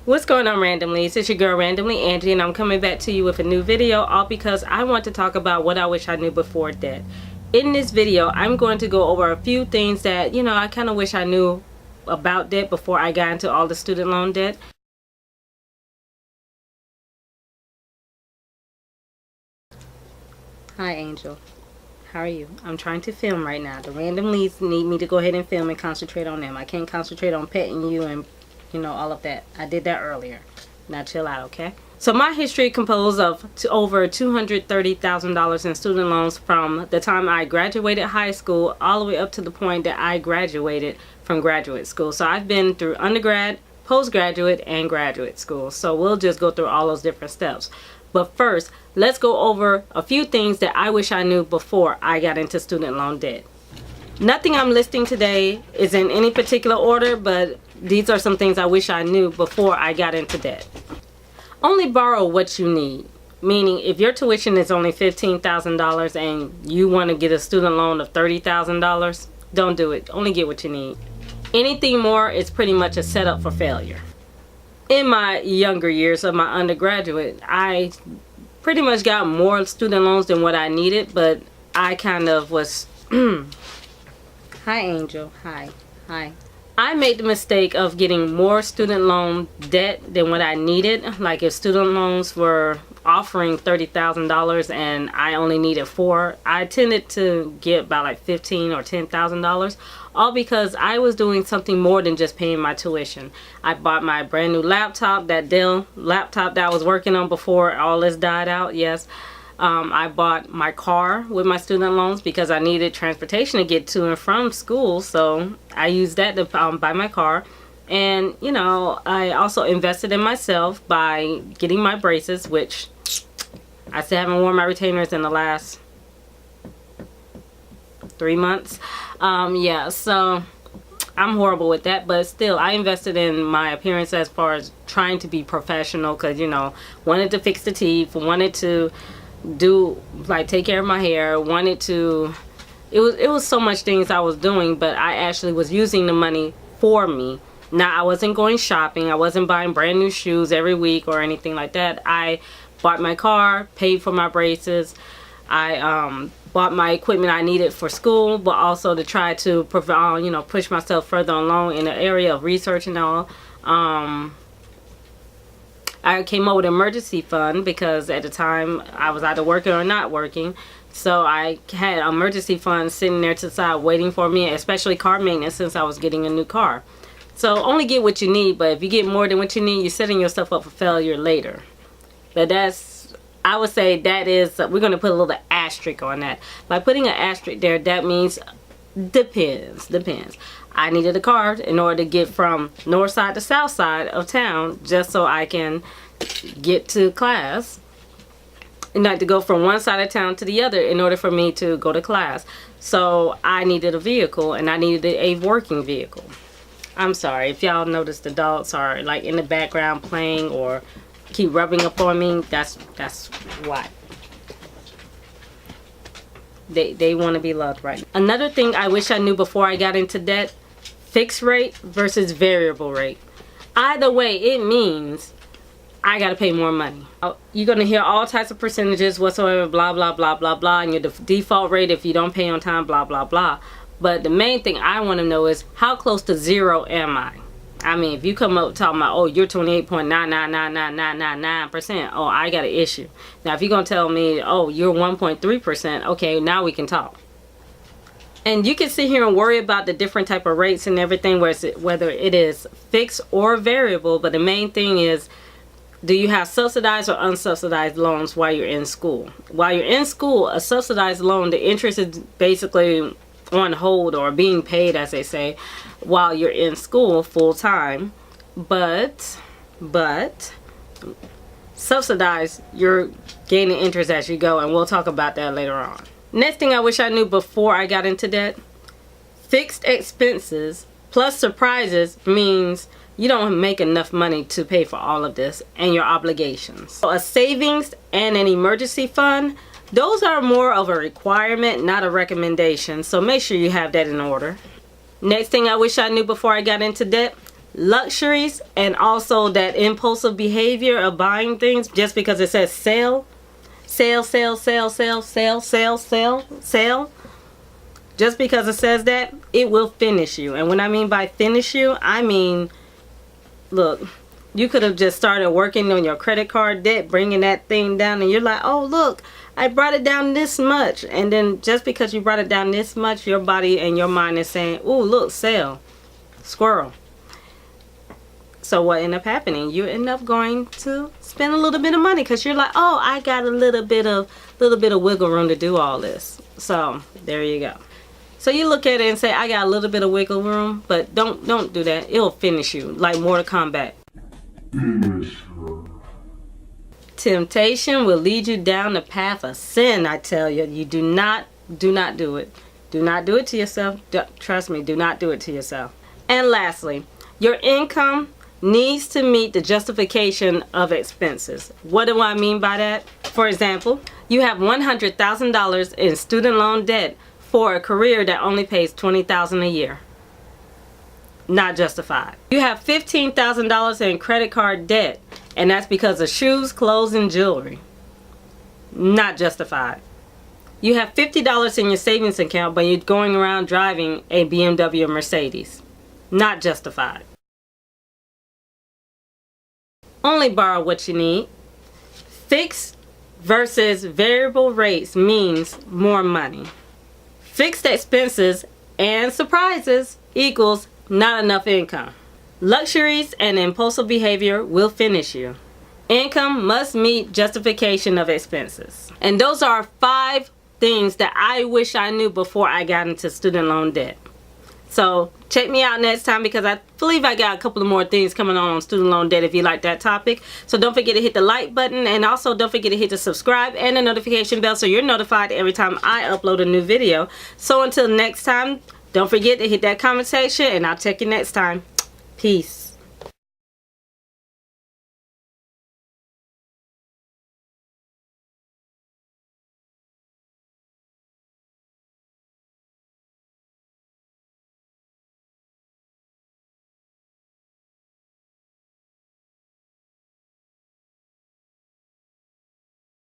What's going on, Randomly? It's your girl Randomly Angie, and I'm coming back to you with a new video, all because I want to talk about what I wish I knew before debt. In this video, I'm going to go over a few things that, I kind of wish I knew about debt before I got into all the student loan debt. Hi, Angel. How are you? I'm trying to film right now. The random leads need me to go ahead and film and concentrate on them. I can't concentrate on petting you and all of that. I did that earlier. Now chill out, okay? So my history composed of over $230,000 in student loans from the time I graduated high school all the way up to the point that I graduated from graduate school. So I've been through undergrad, postgraduate, and graduate school. So we'll just go through all those different steps. But first, let's go over a few things that I wish I knew before I got into student loan debt. Nothing I'm listing today is in any particular order, but these are some things I wish I knew before I got into debt. Only borrow what you need. Meaning, if your tuition is only $15,000 and you want to get a student loan of $30,000, don't do it. Only get what you need. Anything more is pretty much a setup for failure. In my younger years of my undergraduate, I pretty much got more student loans than what I needed, but I kind of was... Hi, Angel. Hi. I made the mistake of getting more student loan debt than what I needed. Like if student loans were offering $30,000 and I only needed $4,000, I tended to get about like $15,000 or $10,000, all because I was doing something more than just paying my tuition. I bought my brand new laptop, that Dell laptop that I was working on before all this died out. Yes. I bought my car with my student loans because I needed transportation to get to and from school, so I used that to buy my car. And I also invested in myself by getting my braces, which I still haven't worn my retainers in the last 3 months. Yeah, so I'm horrible with that, but still I invested in my appearance as far as trying to be professional, because wanted to fix the teeth, wanted to take care of my hair, wanted to, it was so much things I was doing, but I actually was using the money for me. Now, I wasn't going shopping, I wasn't buying brand new shoes every week or anything like that. I bought my car, paid for my braces, I bought my equipment I needed for school, but also to try to provide, push myself further along in the area of research and all. I came up with an emergency fund because at the time I was either working or not working. So I had an emergency fund sitting there to the side waiting for me, especially car maintenance, since I was getting a new car. So only get what you need, but if you get more than what you need, you're setting yourself up for failure later. But I would say that is, we're going to put a little asterisk on that. By putting an asterisk there, that means depends. I needed a car in order to get from north side to south side of town just so I can get to class. And not to go from one side of town to the other in order for me to go to class. So I needed a vehicle, and I needed a working vehicle. I'm sorry if y'all notice the dogs are like in the background playing or keep rubbing up on me. That's why. They want to be loved, right? Another thing I wish I knew before I got into debt: fixed rate versus variable rate. Either way, it means I gotta pay more money. You're gonna hear all types of percentages whatsoever, blah blah blah blah blah, and your default rate if you don't pay on time, blah blah blah. But the main thing I want to know is, how close to zero am I? I mean, if you come up talking about, oh, you're 28.9999999%, oh, I got an issue. Now, if you're gonna tell me, oh, you're 1.3%, okay, now we can talk. And you can sit here and worry about the different type of rates and everything, whether it is fixed or variable, but the main thing is, do you have subsidized or unsubsidized loans while you're in school? While you're in school, a subsidized loan, the interest is basically on hold or being paid, as they say, while you're in school full time. But subsidized, you're gaining interest as you go, and we'll talk about that later on. Next thing I wish I knew before I got into debt: fixed expenses plus surprises means you don't make enough money to pay for all of this and your obligations. So a savings and an emergency fund, those are more of a requirement, not a recommendation. So make sure you have that in order. Next thing I wish I knew before I got into debt: luxuries and also that impulsive behavior of buying things just because it says sale, sale, sale, sale, sale, sale, sale, sale, sale. Just because it says that, it will finish you. And when I mean by finish you, I mean, look, you could have just started working on your credit card debt, bringing that thing down, and you're like, oh, look, I brought it down this much. And then just because you brought it down this much, your body and your mind is saying, ooh, look, sale, squirrel. So what ended up happening? You end up going to spend a little bit of money because you're like, oh, I got a little bit of wiggle room to do all this. So there you go. So you look at it and say, I got a little bit of wiggle room, but don't do that. It'll finish you like Mortal Kombat. Temptation will lead you down the path of sin, I tell you. You do not do it. Do not do it to yourself. Trust me, do not do it to yourself. And lastly, your income needs to meet the justification of expenses. What do I mean by that? For example, you have $100,000 in student loan debt for a career that only pays $20,000 a year. Not justified. You have $15,000 in credit card debt, and that's because of shoes, clothes, and jewelry. Not justified. You have $50 in your savings account, but you're going around driving a BMW or Mercedes. Not justified. Only borrow what you need. Fixed versus variable rates means more money. Fixed expenses and surprises equals not enough income. Luxuries and impulsive behavior will finish you. Income must meet justification of expenses. And those are 5 things that I wish I knew before I got into student loan debt. So check me out next time because I believe I got a couple of more things coming on student loan debt if you like that topic. So don't forget to hit the like button, and also don't forget to hit the subscribe and the notification bell so you're notified every time I upload a new video. So until next time, don't forget to hit that comment section, and I'll check you next time. Peace.